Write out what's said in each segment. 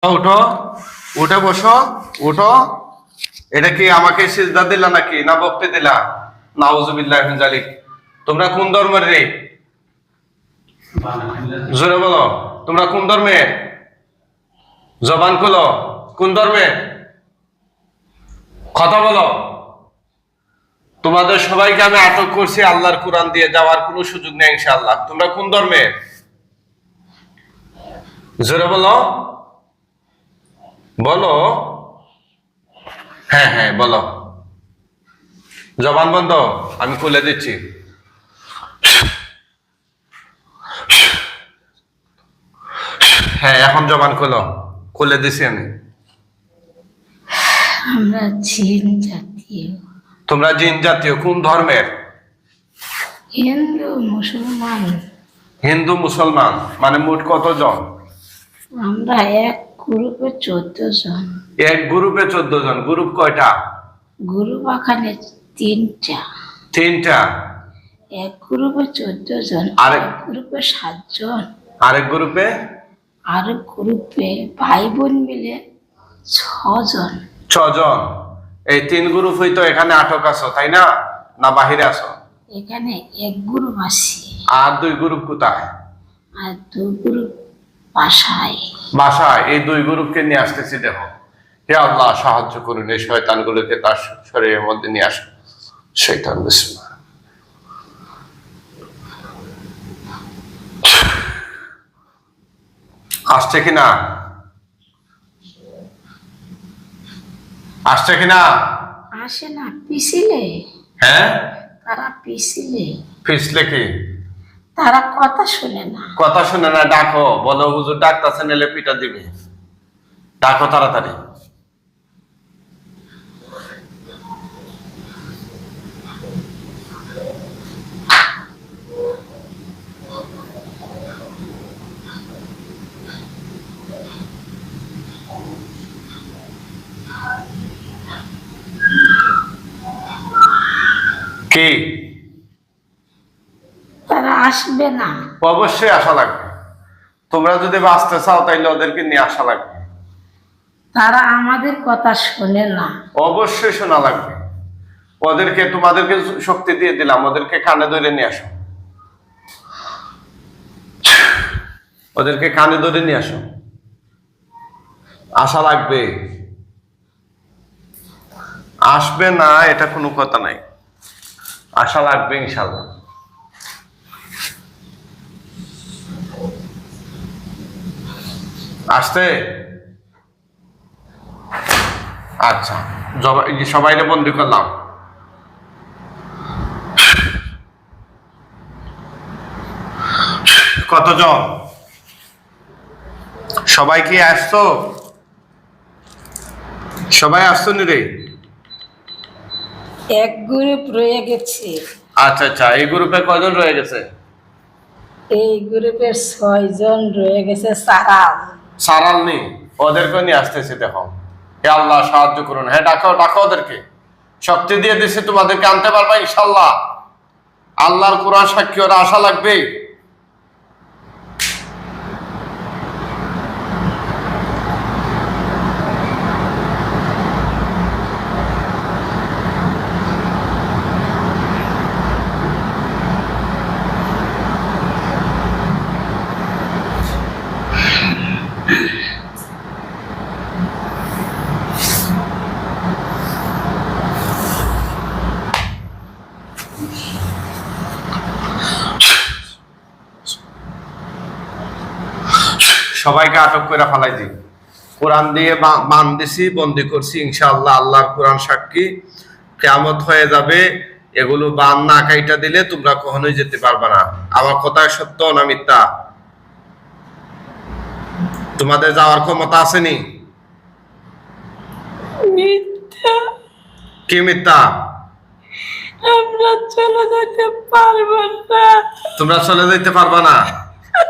উঠো, উঠে বসো, উঠো। এটা কি আমাকে সিজদা দিলা নাকি না বকতে দিলা? নাউজুবিল্লাহি মিন যালিক। তোমরা কোন ধর্মের রে? জোরে বলো, তোমরা কোন ধর্মের? জবান খুলো, কোন ধর্মের? কথা বলো। তোমাদের সবাইকে আমি আটক করছি আল্লাহর কোরআন দিয়ে, যাওয়ার কোনো সুযোগ নেই ইনশাআল্লাহ। তোমরা কোন ধর্মের? জোরে বলো, বলো। হ্যাঁ হ্যাঁ বলো। জবান বন্ধ, আমি খুলে দিচ্ছি। হ্যাঁ এখন জবান খোলো, খুলে দিছি আমি। আমরা জিন জাতীয়। তোমরা জিন জাতীয়? কোন ধর্মের? হিন্দু মুসলমান। হিন্দু মুসলমান মানে মোট কতজন? আমরা এক গ্রুপে 14 জন। এক গ্রুপে 14 জন। গ্রুপ কয়টা? গ্রুপ এখানে 3টা। 3টা। এক গ্রুপে 14 জন, আরেক গ্রুপে 7 জন, আরেক গ্রুপে আরেক গ্রুপে ভাই বোন মিলে 6 জন। 6 জন। এই 3 গ্রুপই তো এখানে আটক আছো, তাই না? না বাহিরে আছো? এখানে এক গ্রুপ আছে। আর 2 গ্রুপ কোথায়? আর 2 গ্রুপ বাসায়। বাসায়। এই 2 গ্রুপকে নিয়ে আসতেছি। দেখো, হে আল্লাহ সাহায্য করুন, এই শয়তানগুলোকে তার শরীরের মধ্যে নিয়ে আসো। শয়তান বিসমিল্লাহ। আসছে কিনা? আসছে কিনা? আসে না, পিছিলে। হ্যাঁ, তারা পিছিলে। ফিসলে কি? তারা কথা শুনে না। কথা শুনে না? ডাকো, বলো হুজুর ডাকতাছে, নেলে পিটা দিবে। ডাকো তাড়াতাড়ি। কি? তারা আসবে না। অবশ্যই আসা লাগবে। তোমরা যদি বাঁচতে চাও তাইলে ওদেরকে নিয়ে আসা লাগবে। তারা আমাদের কথা শোনে না। অবশ্যই শোনা লাগবে। ওদেরকে, তোমাদেরকে শক্তি দিয়ে দিলাম, ওদেরকে কানে ধরে নিয়ে আসো। ওদেরকে কানে ধরে নিয়ে আসো। আসা লাগবে। আসবে না এটা কোনো কথা নাই, আসা লাগবে ইনশাল্লাহ। আসতে আচ্ছা, সবাইকে বন্দি করলাম। কতজন? সবাই কি আসছো? সবাই আসছো নি রে? এক গ্রুপ রয়ে গেছে। আচ্ছা আচ্ছা, এই গ্রুপে কয়জন রয়ে গেছে? এই গ্রুপের 6 জন রয়ে গেছে। সারাল সারাল নি? ওদেরকে নিয়ে আসতেছি। দেখো, হে আল্লাহ সাহায্য করুন। হ্যাঁ ডাকো, ডাকো ওদেরকে। শক্তি দিয়ে দিছি, তোমাদেরকে আনতে পারবা ইনশাল্লাহ। আল্লাহর কোরআন সাক্ষী, ওরা আসা লাগবে। সবাইকে আটক করে ফেলাই দিই। কোরআন দিয়ে বান দিছি, বন্দি করছি ইনশাআল্লাহ। আল্লাহর কোরআন সাক্ষী, কিয়ামত হয়ে যাবে। এগুলো বান না কাইটা দিলে তোমরা কখনোই যেতে পারবে না। আমার কথা সত্য না মিথ্যা? তোমাদের যাওয়ার ক্ষমতা আসেনি? মিথ্যা। কি মিথ্যা? আমরা চলে যেতে পারবো না। তোমরা চলে যেতে পারবে না?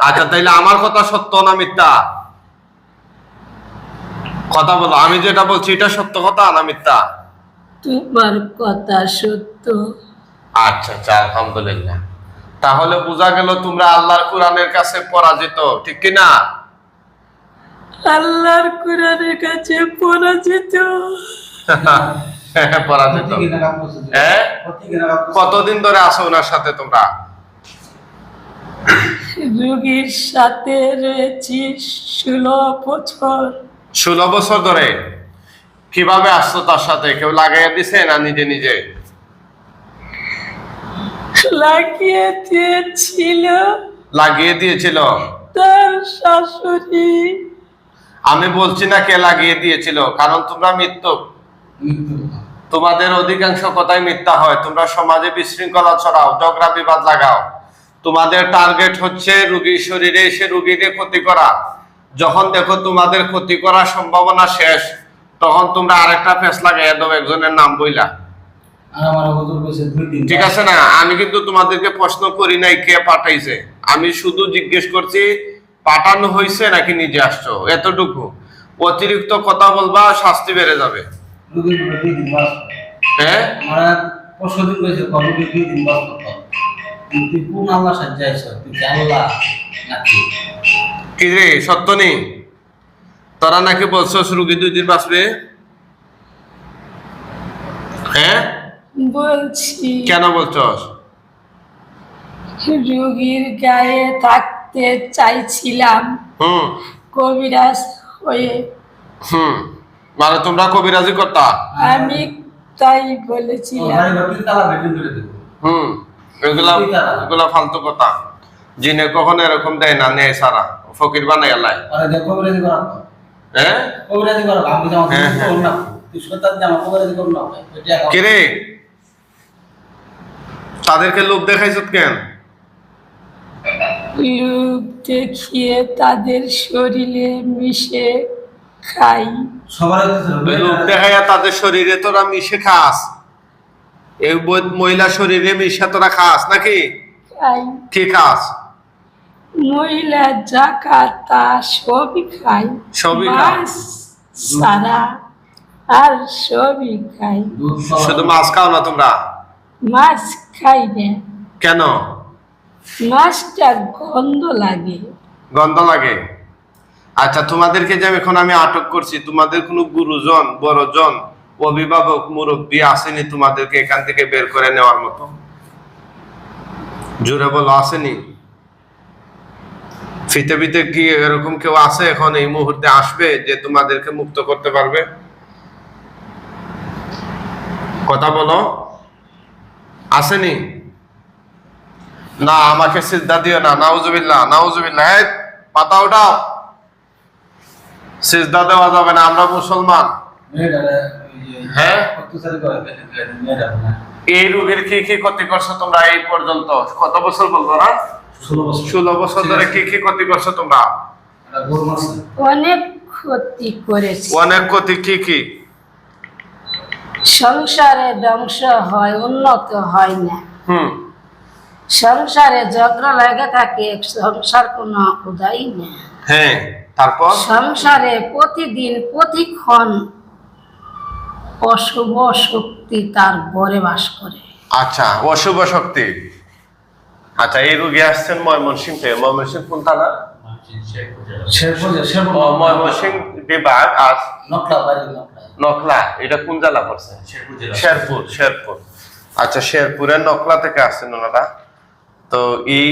আচ্ছা তাইলে আমার কথা সত্য না মিথ্যা? কথা বলো, আমি যেটা বলছি এটা সত্য কথা না মিথ্যা? তোমার কথা সত্য। আচ্ছা আচ্ছা, আলহামদুলিল্লাহ। তাহলে বোঝা গেল তোমরা আল্লাহর কোরআনের কাছে পরাজিত, ঠিক কিনা? আল্লাহর কোরআনের কাছে পরাজিত। পরাজিত। হ্যাঁ, কতদিন ধরে আছো ওনার সাথে তোমরা? রোগীর সাথে রয়েছি 16 বছর। 16 বছর ধরে। কিভাবে আসছো তার সাথে? কেউ লাগাইয়া দিছে না নিজে নিজে? লাগিয়ে দিয়েছিল লাগিয়ে দিয়েছিল। তার শাশুড়ি। আমি বলছি না কে লাগিয়ে দিয়েছিল, কারণ তোমরা মিথ্যুক। তোমাদের অধিকাংশ কথাই মিথ্যা হয়। তোমরা সমাজে বিশৃঙ্খলা ছড়াও, ঝগড়া বিবাদ লাগাও। তোমাদের টার্গেট হচ্ছে রোগীর শরীরে এসে রোগীকে ক্ষতি করা। যখন দেখো তোমাদের ক্ষতি করার সম্ভাবনা শেষ, তখন তোমরা আরেকটা ফেস লাগাইয়া দাও একজনের নাম বইলা। ঠিক আছে না? আমি কিন্তু তোমাদেরকে প্রশ্ন করি নাই কে পাঠাইছে, আমি শুধু জিজ্ঞেস করছি পাঠানো হয়েছে নাকি নিজে আসছো, এতটুকু। অতিরিক্ত কথা বলবা, শাস্তি বেড়ে যাবে। হ্যাঁ, কি রে সত্য নেই? তোরা নাকি বলছস রুগী 2 দিন বাঁচবে? হ্যাঁ, বলছি কেন বলছস? রোগীর গায়ে থাকতে চাইছিলাম হুম কবিরাজ হয়ে। হুম মানে তোমরা কবিরাজি করতা? আমি তাই বলেছিলাম। হুম এগুলা এগুলা ফালতু কথা। জিনে কখনো এরকম দেয় না, নেয় সারা ফকির বানাই আল্লাহ। হ্যাঁ কিরে, তাদেরকে লোভ দেখাইছ কেন? লোক দেখিয়ে তাদের শরীরে মিশে খাই। লোভ দেখাইয়া তাদের শরীরে তোরা মিশে খাস? এই মহিলা শরীরে মিশে তোরা খাস নাকি? খাই। কি খাস? মহিলা যা খায় তা সবই খাই। সবই খায়? মাছ ছাড়া আর সবই খাই। শুধু মাছ খাও না তোমরা? মাছ খাই না, কেন? মাছটা গন্ধ লাগে। গন্ধ লাগে? আচ্ছা, তোমাদেরকে যে এখন আমি আটক করছি, তোমাদের কোনো গুরুজন, বড়জন, অভিভাবক, মুরব্বী আসেনি তোমাদেরকে এখান থেকে বের করে নেওয়ার মতো? জোরে বলো, আসেনি? পৃথিবীতে কি এরকম কেউ আছে এখন এই মুহূর্তে আসবে যে তোমাদেরকে মুক্ত করতে পারবে? কথা বলো, আসেনি? না, আমাকে সিজদা দিও না। নাউজুবিল্লাহ, নাউজুবিল্লাহ। এই পাতা উঠাও। সিজদা দেওয়া যাবে না, আমরা মুসলমান। হ্যাঁ, এই রোগের কি কি ক্ষতি করছো তোমরা এই পর্যন্ত? কত বছর বলবো না? 16 বছর ধরে কি কি ক্ষতি করছো তোমরা? অনেক ক্ষতি করেছি। অনেক ক্ষতি। কি কি? সংসারে ধ্বংস হয়, উন্নত হয় না। হুম সংসারে ঝগড়া লেগে থাকে, সংসার কোনো উদাই না। হ্যাঁ, তারপর? সংসারে প্রতিদিন প্রতিক্ষণ অশুভ শক্তি তার ঘরে বাস করে। আচ্ছা, অশুভ শক্তি। আচ্ছা, এই রোগী আসছেন ময়মনসিংহ থেকে। ময়মনসিংহ কোন থানা? ময়মনসিংহ বিভাগ। আর নকলা, এটা কোন জেলা পড়ছে? শেরপুর। শেরপুর, আচ্ছা, শেরপুরের নকলা থেকে আসছেন ওনারা। তো এই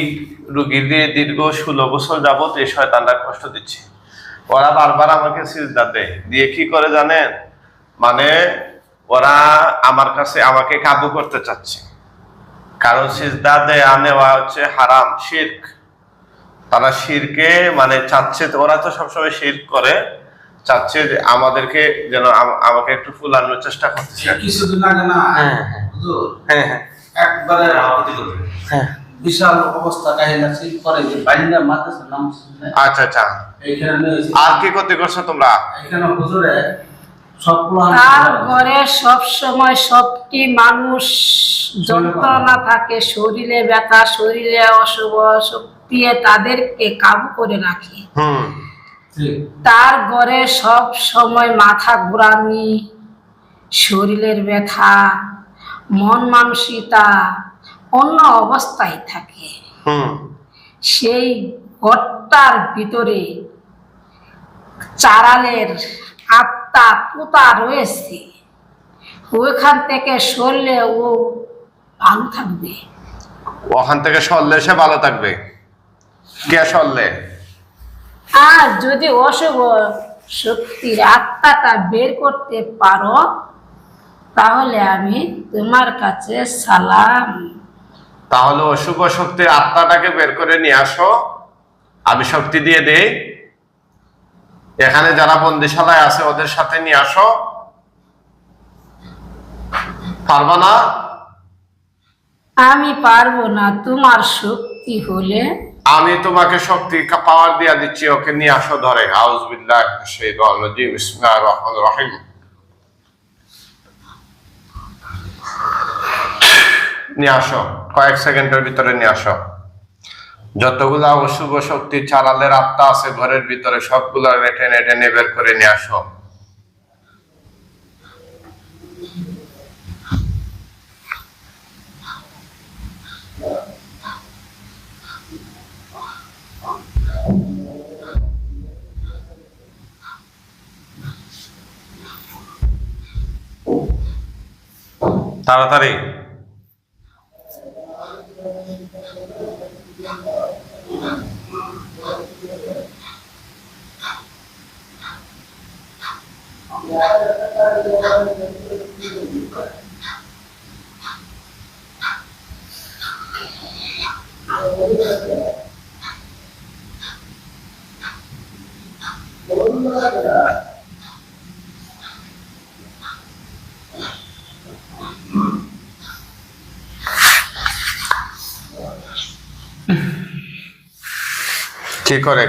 রোগীর দিয়ে দীর্ঘ 16 বছর যাবত এই শয়তানরা কষ্ট দিচ্ছে। ওরা বারবার আমাকে সিজদা দেয়, দিয়ে কি করে জানেন? মানে ওরা আমার কাছে আমাকে কাবু করতে চাচ্ছে। কারণ সিজদা দেয়া নেওয়া হচ্ছে হারাম, শিরক। তারা শিরকে মানে চাচ্ছে, ওরা তো সবসময় শিরক করে, চাচ্ছে যে আমাদেরকে যেন আমাকে একটু ফুলানোর চেষ্টা করতেছে। কিছুদিন আগে না, হ্যাঁ হ্যাঁ একবারে হ্যাঁ, বিশাল অবস্থা কাহিনী করে যে বাইন্দা মাদ্রাসার নাম। আচ্ছা আচ্ছা। এইখানে আর কি করতে করছো তোমরা? এখানে হুজুরে তার ঘরে সব সময় সবটি মানুষ যন্ত্রণা থাকে, শরীরে ব্যথা, শরীরে অশুভ শক্তি তাদেরকে কাবু করে রাখে। তার ঘরে সব সময় মাথা ঘুরানি, শরীরের ব্যথা, মন মানসিকতা অন্য অবস্থায় থাকে। সেই ঘরটার ভিতরে চারালের আত্মা পোতা রয়েছে, ওইখান থেকে সরলে ও ভালো থাকবে। ওখান থেকে সরলে সে ভালো থাকবে? কে সরলে? আর যদি অশুভ শক্তির আত্মাটা বের করতে পারো তাহলে আমি তোমার কাছে সালাম। তাহলে অশুভ শক্তির আত্মাটাকে বের করে নিয়ে আসো, আমি শক্তি দিয়ে দেই। এখানে যারা বন্দিশালায় আছে ওদের সাথে নিয়ে আসো। পারবা না? আমি পারবো না, তোমার শক্তি হলে। আমি তোমাকে শক্তি পাওয়ার দিয়া দিচ্ছি, ওকে নিয়ে আসো ধরে। আউযু বিল্লাহি মিনাশ শাইতানির রাজিম, বিসমিল্লাহির রহমানির রহিম। নিয়ে আসো, কয়েক সেকেন্ডের ভিতরে নিয়ে আসো। যতগুলা অশুভ শক্তি চালালের আত্মা আছে ঘরের ভিতরে সবগুলা টেনে টেনে বের করে নিয়ে আসো। তাড়াতাড়ি।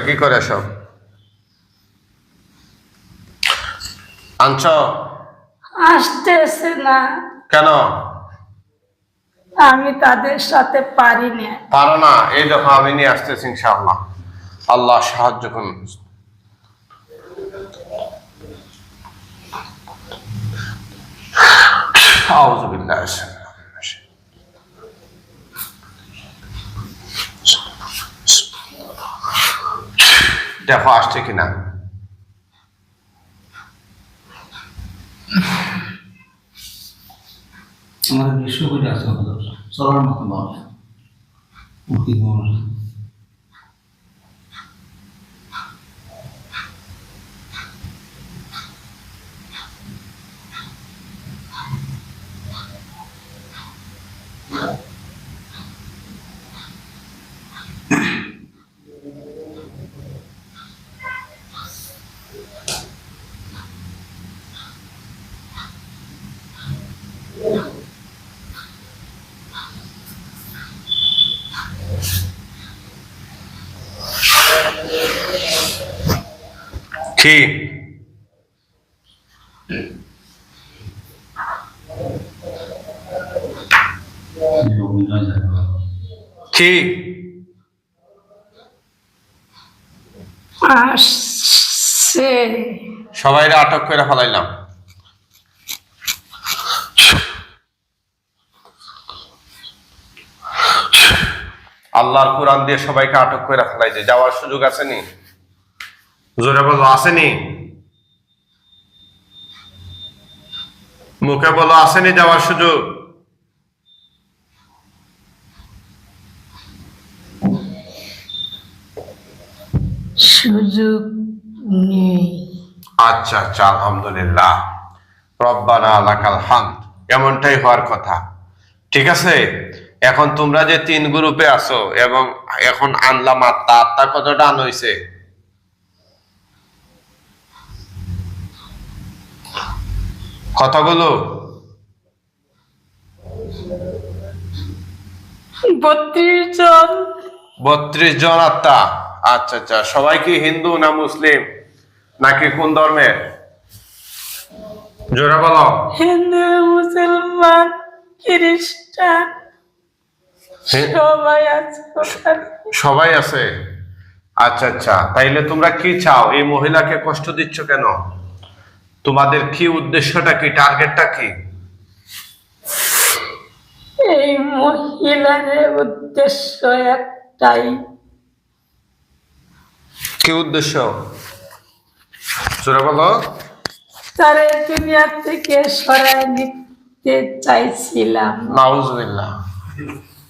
কি করে সব আনছ? আসতেছে না। কেন আমি তাদের সাথে পারি না। পারো না? এই দেখো আমি নিয়ে আসতেছি ইনশাআল্লাহ। আল্লাহ সাহায্য করুন। আউযু বিল্লাহি মিনাশ শাইতানির রাজিম। দেখো আসছে কিনা। আমাদের বিশ্ব করে আছে চলার মতো নয়। কি কি আসছে। সবাইরে আটক করে ফেলাইলাম। আল্লাহর কোরআন দিয়ে সবাইকে আটক করে ফেলাই যে যাওয়ার সুযোগ আসেনি? জোরে বলো আসেনি? মুখে বলো আসেনি যাওয়ার সুযোগ? সুযোগ নেই। আচ্ছা আচ্ছা, আলহামদুলিল্লাহ, রব্বানা লাকাল হামদ। এমনটাই হওয়ার কথা। ঠিক আছে, এখন তোমরা যে 3 গ্রুপে আছো এবং এখন আনলাম আত্মা, আত্মা কতটা আন হইছে? কতগুলো? 32 জন। 32 জন আত্মা। আচ্ছা আচ্ছা, সবাই কি হিন্দু না মুসলিম নাকি কোন ধর্মের? জোরে বলো। হিন্দু, মুসলমান, খ্রিস্টান সবাই আছে ওখানে। সবাই আছে। আচ্ছা আচ্ছা, তাইলে তোমরা কি চাও? এই মহিলাকে কষ্ট দিচ্ছ কেন? তোমাদের কি উদ্দেশ্যটা কি, টার্গেটটা কি? এই মহিলার উদ্দেশ্য একটাই। কি উদ্দেশ্য? জোরে বলো। তারে দুনিয়া থেকে সরাই নিতে চাইছিলাম। নাউজুবিল্লাহ।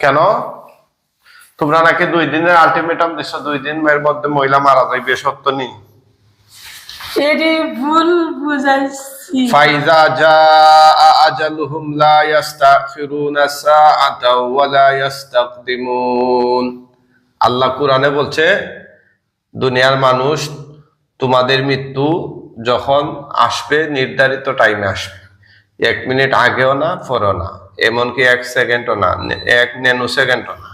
কেন? তোমরা নাকি 2 দিনের আলটিমেটাম দিছো, 2 দিনের মধ্যে মহিলা মারা যাইবে, সত্য নেই? এরে ভুল বুঝাইছি। ফাইজা জাআ আজালুহুম লা ইস্তাখিরুনা সাআতাও ওয়া লা ইস্তাকদিমুন। আল্লাহ কোরআনে বলছে, দুনিয়ার মানুষ, তোমাদের মৃত্যু যখন আসবে নির্ধারিত টাইমে আসবে, 1 মিনিট আগেও না পরেও না, এমনকি 1 সেকেন্ডও না, 1 ন্যানো সেকেন্ডও না,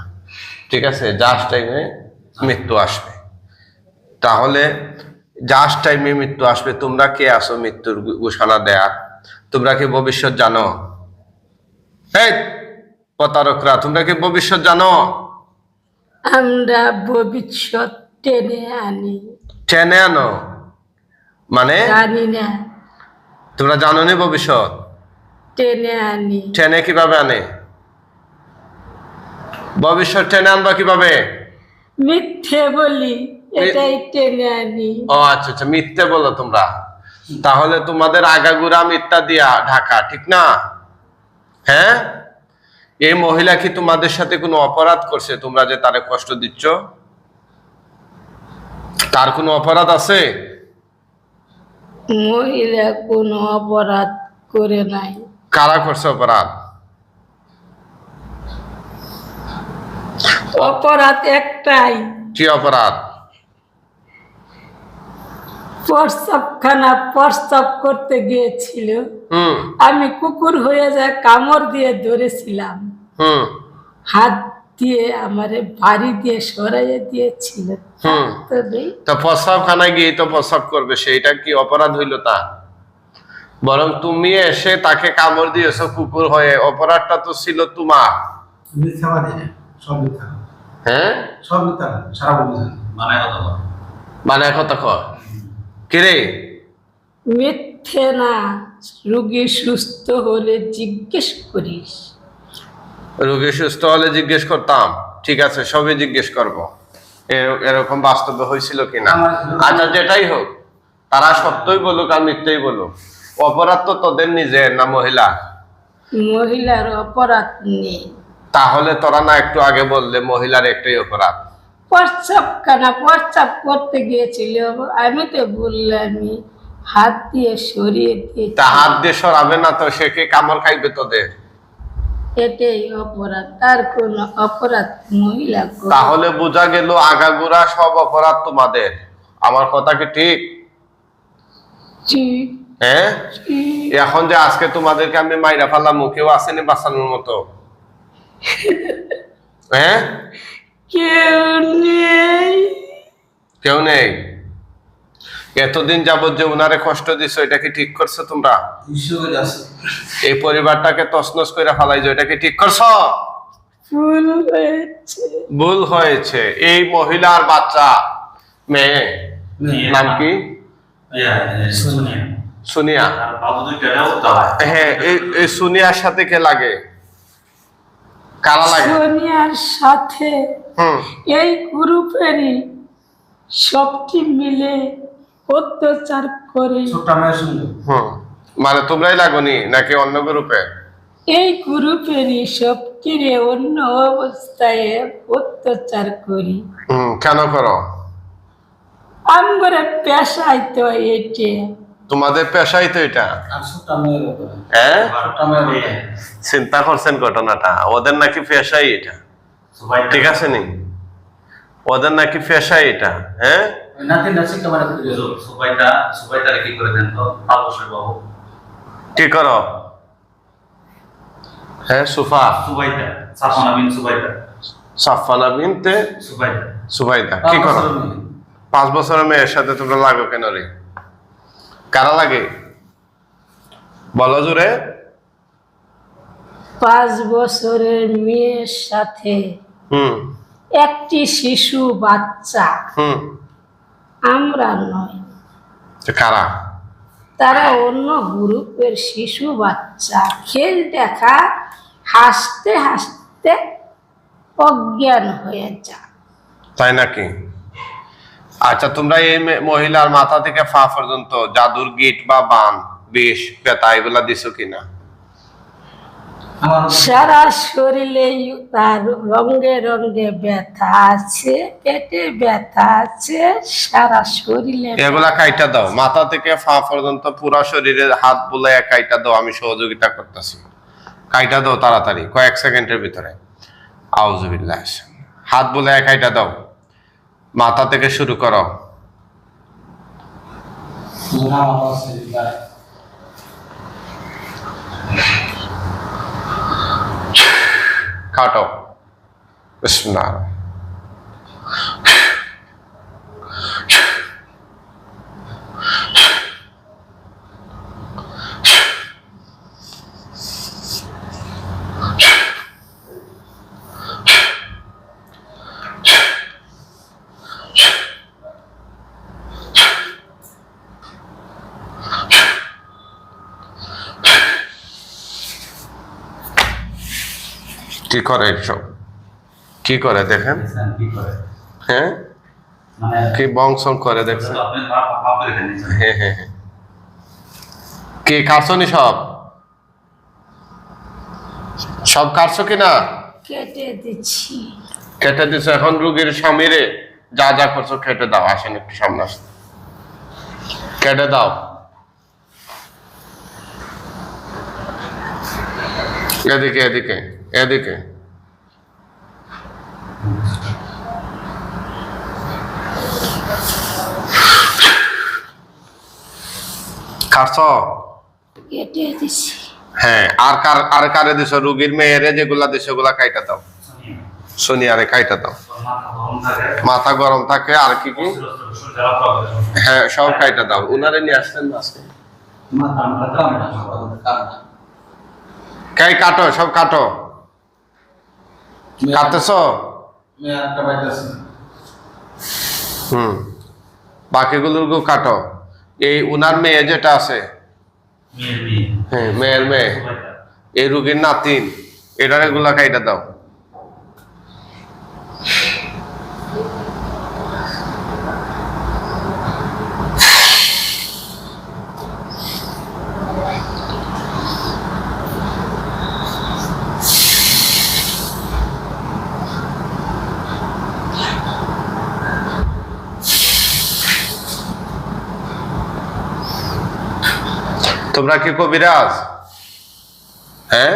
ঠিক আছে? জাস্ট টাইমে মৃত্যু আসবে। তাহলে জাস্ট টাইমে মৃত্যু আসবে, তোমরা কে আসো মৃত্যুর ঘোষণা দেয়া? তোমরা কি ভবিষ্যৎ জানো? এই প্রতারকরা, তোমরা কি ভবিষ্যৎ জানো? আমরা ভবিষ্যৎ টেনে আনি। টেনে আনো মানে? জানি না, তোমরা জানো নি ভবিষ্যৎ? টেনে আনি। টেনে কিভাবে আনে? ভবিষ্যৎ টেনে আনবা কিভাবে? মিথ্যে বলি, এটাই টেনে আনি। ও আচ্ছা আচ্ছা, মিথ্যে বলো তোমরা। তাহলে তোমাদের আগাগোড়া মিথ্যা দিয়া ঢাকা, ঠিক না? হ্যাঁ, এই মহিলা কি তোমাদের সাথে কোনো অপরাধ করছে তোমরা যে তারে কষ্ট দিচ্ছ? তার কোনো অপরাধ আছে? মহিলা কোনো অপরাধ করে নাই। কারা করছে অপরাধ? অপরাধ একটাই। কি অপরাধ? প্রস্তাব করতে গিয়েছিল, হুম আমি কুকুর হয়ে যায় কামড় দিয়ে ধরেছিলাম, হুম হাত দিয়ে আমারে বাড়ি দিয়ে সরাইয়ে দিয়েছিল। হুম। তবে তো প্রস্রাবখানায় গিয়ে তো প্রস্রাব করবে, সেইটা কি অপরাধ হইল? তা বরং তুমি এসে তাকে কামড় দিয়েছো কুকুর হয়ে, অপরাধটা তো ছিল তোমার। মিথ্যা মানে সব মিথ্যা, হ্যাঁ, সব মিথ্যা, সারা বলছে মানে কথা বল, মানে কথা কর কিরে? মিথ্যে না, রোগী সুস্থ হলে জিজ্ঞেস করিস। রোগী সুস্থ হলে জিজ্ঞেস করতাম, ঠিক আছে, সবই জিজ্ঞেস করবো এরকম বাস্তবে হয়েছিল কিনা। আচ্ছা, যেটাই হোক, তারা সত্যই বলুক আর মিথ্যেই বলুক, অপরাধ তো তোদের নিজের না মহিলা? মহিলার অপরাধ নেই। তাহলে তোরা না একটু আগে বললে মহিলার একটাই অপরাধ? প্রস্তাব করতে গিয়েছিল, আমি তো বললামই হাত দিয়ে সরিয়ে দিয়েছি। তা হাত দিয়ে সরাবে না তো সে কে কামড় খাইবে তোদের? এটাই অপরাধ, তার কোনো অপরাধ মহিলা করে। তাহলে বোঝা গেল আগাগোড়া সব অপরাধ তোমাদের। আমার কথা কি ঠিক? ঠিক, হ্যাঁ, ঠিক। এখন যে আজকে তোমাদেরকে আমি মাইরা ফাল্লাম, মুখেও আসেনি বাঁচানোর মতো। হ্যাঁ, কেউ নেই। কেউ নেই। এতদিন যাবত যে উনারে কষ্ট দিছো, এটা কি ঠিক করছো তোমরা? ঈশ্বর আছে, এই পরিবারটাকে তছনছ করে ফালাইছো, এটা কি ঠিক করছো? ভুল হয়েছে। ভুল হয়েছে। এই মহিলার বাচ্চা, মেয়ে, নাম কি? সুনিয়া। হ্যাঁ, এই সুনিয়ার সাথে কে লাগে? কারা লাগে? সোনিয়ার সাথে হুম এই গ্রুপেরই সবটি মিলে অত্যাচার করে। ছোট্ট মেয়ের সঙ্গে হুম। মানে তোমরাই লাগনি নাকি অন্য গ্রুপে? এই গ্রুপেরই সবটিরে অন্য অবস্থায় অত্যাচার করি। কেন করো? আমরা পেশাই তো এটে। তোমাদের পেশাই তো এটা। আর ছোট্ট মেয়ের ব্যাপারে, হ্যাঁ, ছোট্ট মেয়ের ব্যাপারে চিন্তা করছেন ঘটনাটা? ওদের নাকি পেশাই এটা, ঠিক আছে নি? ওদের নাকি পেশাই এটা। হ্যাঁ, নাকি নাচি ক্যামেরা করে সুবাইটারে কি করে দেন তো তাপসের বাবু? কি করো? হ্যাঁ, সুফা সাফানা বিন সুবাইদা সাফানা বিনতে সুবাইদা। কি করো? 5 বছরের মেয়ের সাথে তোমরা লাগো কেন রে? কারা লাগে বলো জোরে? 5 বছরের মেয়ের সাথে হুম একটি শিশু বাচ্চা। হুম। আমরা নয়, কারা? তারা অন্য গ্রুপের শিশু বাচ্চা। খেল দেখা হাসতে হাসতে অজ্ঞান হয়ে যায়। তাই নাকি? আচ্ছা, তোমরা এই মহিলার মাথা থেকে পা পর্যন্ত জাদুর গিট বা বান, বিষ, ব্যথা এগুলা দিছো কিনা? আমার সারা শরীরে তার রঙে রঙে ব্যথা আছে, পেটে ব্যথা আছে, সারা শরীরে এগুলা কাইটা দাও, মাথা থেকে পা পর্যন্ত পুরো শরীরে হাত বুলাইয়া কাইটা দাও, আমি সহযোগিতা করতেছি। কাইটা দাও তাড়াতাড়ি, কয়েক সেকেন্ডের ভিতরে। আউযুবিল্লাহ। হাত বুলাইয়া কাইটা দাও, মাথা থেকে শুরু করো। জোড়া মাথা আছে গায়ে। কাটো। বিসমিল্লাহ। কি করে এসব? কি করে দেখেন? কি করে হ্যাঁ, মানে কি বংশন করে দেখছেন? তো আপনি ভাব রেখে নিয়েছেন। হ্যাঁ হ্যাঁ হ্যাঁ। কি কাটছনি সব? সব কাটছো কিনা? কেটে দিচ্ছি। কেটে দিছো। এখন রুগীর স্বামীরে যা যা করছো কেটে দাও। আসেন একটু সামনে আসেন, কেটে দাও। এদিকে এদিকে এদিকে। কাটছো? কেটে দিচ্ছি। হ্যাঁ। আর কারে দিছো? রুগীর মেয়েরে যেগুলা দিছো ওগুলা কাইটা দাও। সোনিয়ারে কাইটা দাও। মাথা গরম থাকে। আর কি কি? হ্যাঁ, সব কাইটা দাও। উনারে নিয়ে আসছেন না আজকে? মাথা আমরা কাম না কাম না। কাই কাটো, সব কাটো। কাটতেছো? মেয়ে একটা বাইতেছে। বাকিগুলো কাটো। এই উনার মেয়ে যেটা আছে, হ্যাঁ মেয়ের মেয়ে, এই রুগীর নাতিন, এটার এগুলা কাইটা দাও। তোমরা কি কবিরাজ? হ্যাঁ,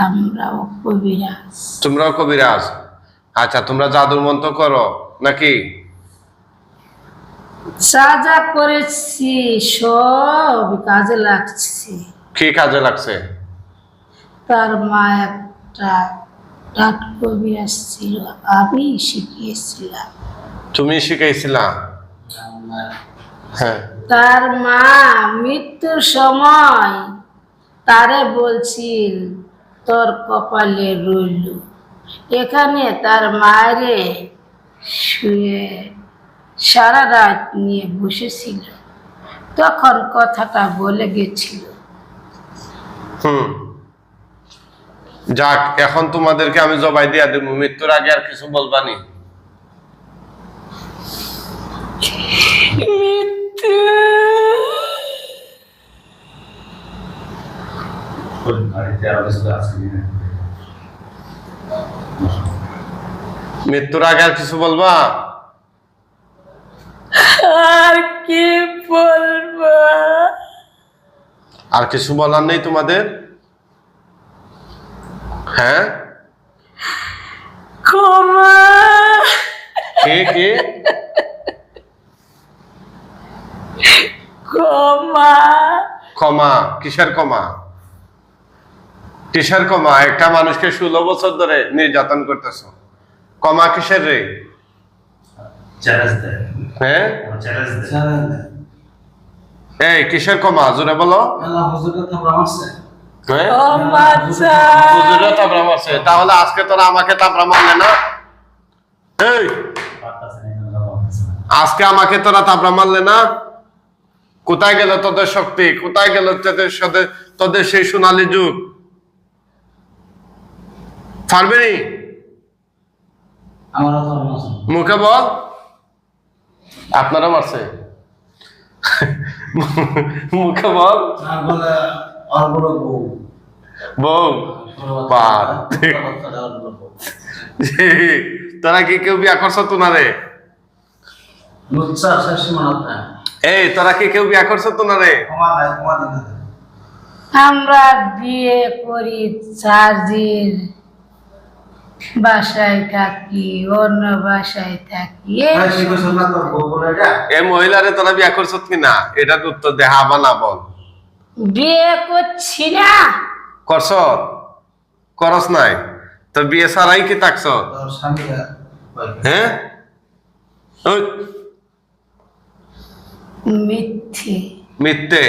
আমরাও কবিরাজ। তোমরাও কবিরাজ? আচ্ছা, তোমরা জাদুর মন্ত্র করো নাকি? যা যা করেছি সব কাজে লাগছে। কি কাজে লাগছে? তার মা একটা ডাক কবিরাজ ছিল, আমি শিখিয়েছিলাম। তুমি শিখাইছিলা? হ্যাঁ। তার মা মৃত্যুর সময় তারে বলছিল তোর কপালে রইল। এখানে তার মায়েরে শুয়ে সারা রাত নিয়ে বসেছিল, তখন কথাটা বলে গেছিল। যাক, এখন তোমাদেরকে আমি জবাই দিয়া দেবো। মৃত্যুর আগে আর কিছু বলবানি? মৃত্যুর আগে আর কিছু বলবা? আর কি বলবো? আর কিছু বলার নেই তোমাদের? হ্যাঁ, ক্ষমা। কে কে? ক্ষমা। ক্ষমা? কিসের ক্ষমা? কিসের ক্ষমা? একটা মানুষকে 16 বছর ধরে নির্যাতন করতেছো, ক্ষমা কিসের রে? চ্যালেঞ্জ দেয়, হ্যাঁ, চ্যালেঞ্জ দেয়। জানেন এই কিসের ক্ষমা? জোরে বলো। আল্লাহ হুজুরটা তো আমরা মারছে। হ্যাঁ, ক্ষমা চাই। হুজুরে তাবরা মারছে। তাহলে আজকে তোরা আমাকে তাবরা মারলে না? এই, আজকে আমাকে তোরা তাবরা মারলে না? কোথায় গেল তোদের শক্তি? কোথায় গেল তোদের সাথে তোদের সেই সোনালী যুগ? পারবে নি? আমারও তো মারছে। মুখে বল। আপনারা মারছে? মুখে বল। আর বলে আর বড় বউ বউ বাদ। তোরা কি কেউ বিয়া করছ তোনারে? লুচ্চা শেষ মানত না এই তোরা কি কেউ বিয়া করছ তোনারে? ক্ষমা দিন না আমরা বিয়ে করি চার্জির বাসায় থাকি, অন্য বাসায় থাকি। ভাই শিখছ না তোর বউ বলে যা এই মহিলারে তোরা বিয়া করছ কিনা এটার উত্তর দে, হা বা না বল। বিয়ে করছি না। করছ? করস নাই? তোর বিয়ে ছাড়াই কি থাকছ? তোর স্বামীরা হ্যাঁ ওই মিথ্যে মিথ্যে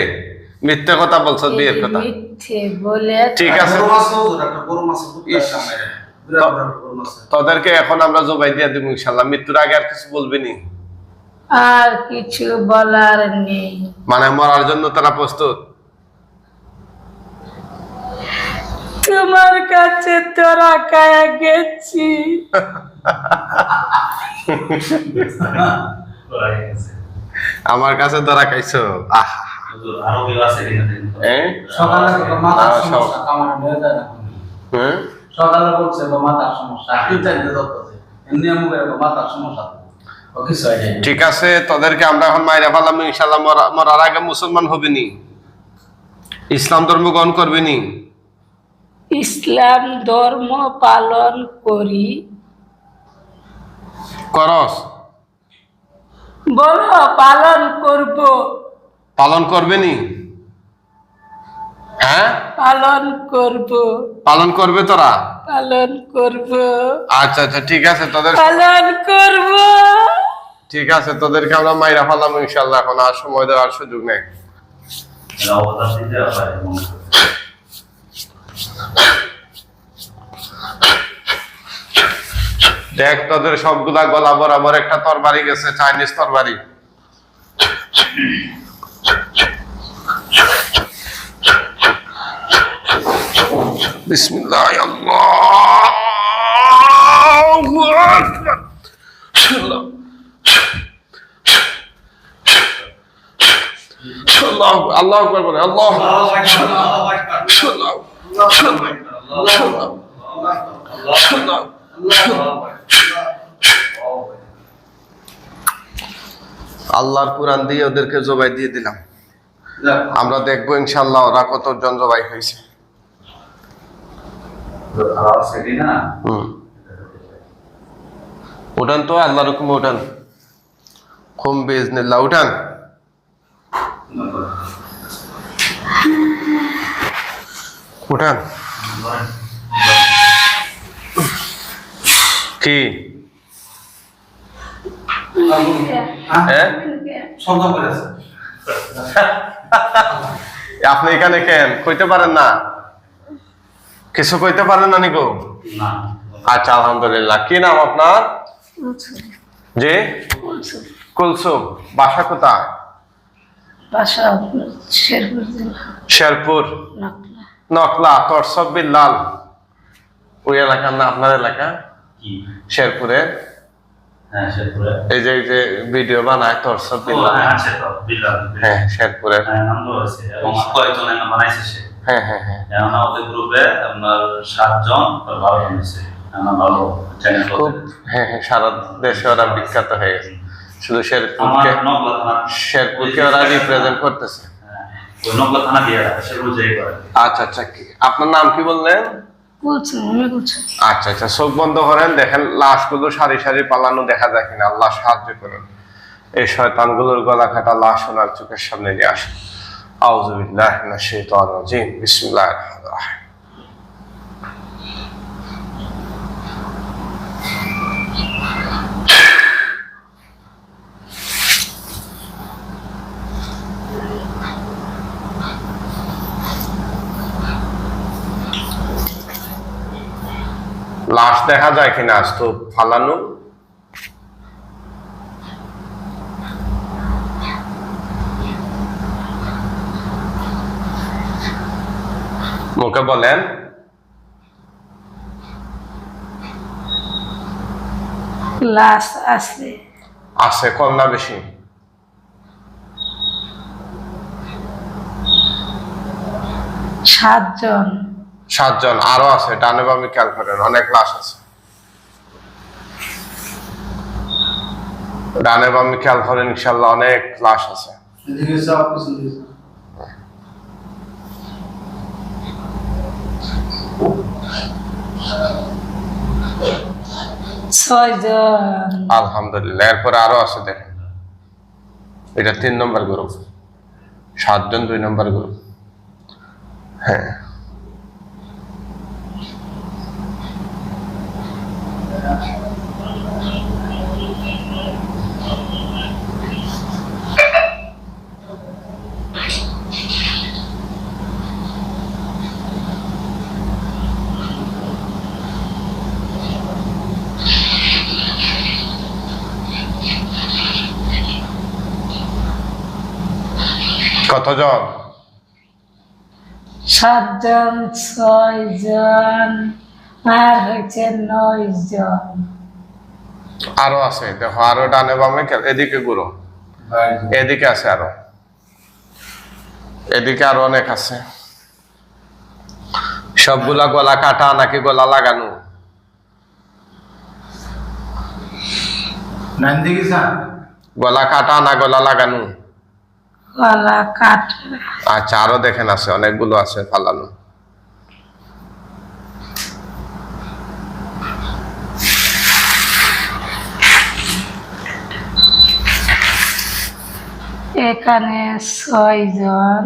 মিথ্যে কথা বলছ বিয়ের কথা। মিথ্যে বলে ঠিক আছে, গরু মাছ একটা গরু মাছ ইস। বিরাট বড় গরু মাছ তোদেরকে এখন আমরা জবাই দিয়ে দিব ইনশাল্লাহ। মৃত্যুর আগে আর কিছু বলবি নি? আর কিছু বলার নেই। মানে মরার জন্য তারা প্রস্তুত? তোমার কাছে তোরা কায়া গেছি। আমার কাছে ধরা খাইছো? আহা আরো কেউ আছে কিনা দেখুন তো। হ্যাঁ সকালে তো মাথার সব। সমস্যা কামার নিয়ে যায় না হ্যাঁ সকালে বলছে বা মাথার সমস্যা কি চাইতে দরকার এমনি মুখে মাথার সমস্যা ও কিছু হয় যায় ঠিক আছে, তোদেরকে আমরা এখন মাইরা ফেলাম ইনশাল্লাহ। মরার আগে মুসলমান হবি নি? ইসলাম ধর্ম গ্রহণ করবি নি? ইসলাম ধর্ম পালন করি। করস? বলো পালন করব। পালন করবে নি? হ্যাঁ পালন করব। পালন করবে তোরা? পালন করব। আচ্ছা আচ্ছা ঠিক আছে, পালন করব। ঠিক আছে, তোদেরকে আমরা মাইরা ফেলাম ইনশাল্লাহ। এখন আর সময় দেওয়ার সুযোগ নেই। এরা অবদান দিতে পারে মনে করে। দেখ তোদের সবগুলা গলা বরাবর একটা তরবারি গেছে, চাইনিজ তরবারি। বিসমিল্লাহ আল্লাহু আকবার। আল্লাহু আল্লাহু আকবার বলে। আল্লাহু আল্লাহর কোরআন দিয়ে ওদেরকে জবাই দিয়ে দিলাম। আমরা দেখবো ইনশাল্লাহ ওরা কতজন জবাই হয়েছে। উঠান তো, আল্লাহর হুকুমে উঠান। খুম বিজনিল্লাহ উঠান। উঠান। কি হ্যাঁ শব্দ করেছে আপনি এখানে কেন কইতে পারেন না? কিছু কইতে পারেন না নিকো? না আচ্ছা আলহামদুলিল্লাহ। কি নাম আপনার? জি কুলসুম। বাসা কোথায়? বাসা শেরপুর জেলা, শেরপুর নকলা। নকলা তরসবিল্লাল ওই এলাকার না আপনার এলাকা? কি শেরপুরের হ্যাঁ শেরপুরে এই যে ভিডিও বানায় তরসবিল্লাল। আছে তো বিল্লাল হ্যাঁ শেরপুরের। হ্যাঁ নাম তো আছে এবং কয়েকজন এনে বানাইছে সে। হ্যাঁ হ্যাঁ হ্যাঁ এখন আমাদের গ্রুপে আপনার 7 জন আর 12 জন আছে। আমরা ভালো চ্যানেল খুব হ্যাঁ হ্যাঁ সারা দেশে ওরা বিখ্যাত হয়ে গেছে। শুধু আমার শেরপুরকে নকলা থানা শেরপুরকে ওরা রিপ্রেজেন্ট করতেছে। হ্যাঁ, ওই নকলা থানা দিয়ে সে বুঝাই করে। আচ্ছা আচ্ছা কি আপনার নাম কি বললেন? বলছো আমি বলছি আচ্ছা আচ্ছা চোখ বন্ধ করেন, দেখেন লাশগুলো সারি সারি পালানো দেখা যায় কিনা। আল্লাহ সাহায্য করুন। এই শয়তানগুলোর গলা কাটা লাশ ওনার চোখের সামনে নিয়ে আসেন। আউযু বিল্লাহি মিনাশ শাইতানির রাজিম। বিসমিল্লাহির রহমানির রহিম। লাশ দেখা যায় কিনা আজ তো ফালানো। মুখে বলেন। লাশ আছে। আছে কম না বেশি? সাতজন। 7 জন। আরো আছে, ডানে বামে খেয়াল করেন, অনেক লাশ আছে। ডানে বামে খেয়াল করেন, ইনশাল্লাহ অনেক লাশ আছে। এদিকে সব কিছু দিয়েছে। 6 জন। আলহামদুলিল্লাহ। এরপরে আরো আছে, দেখেন এটা 3 নম্বর গ্রুপ। 7 জন 2 নম্বর গ্রুপ। হ্যাঁ, কতজন? 7 জন, 6 জন, আর হচ্ছে 9 জন। আরো আছে, দেখো আরো ডানে বামে এদিকে ঘুরো, এদিকে আছে আরো, এদিকে আরো অনেক আছে। সবগুলা গলা কাটা নাকি গলা লাগানো? নাম দেখি স্যার। গলা কাটা না গলা লাগানো? গলা কাটা। আচ্ছা, আরো দেখেন আছে, অনেকগুলো আছে ফালানো। এখানে 6 জন।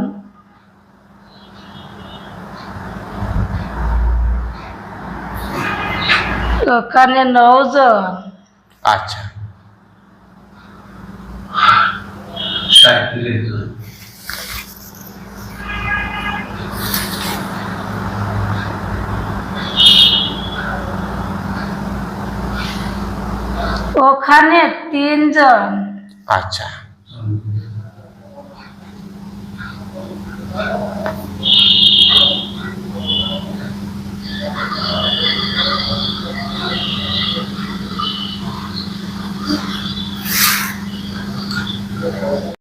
ওখানে 9 জন। আচ্ছা, ওখানে 3 জন। আচ্ছা।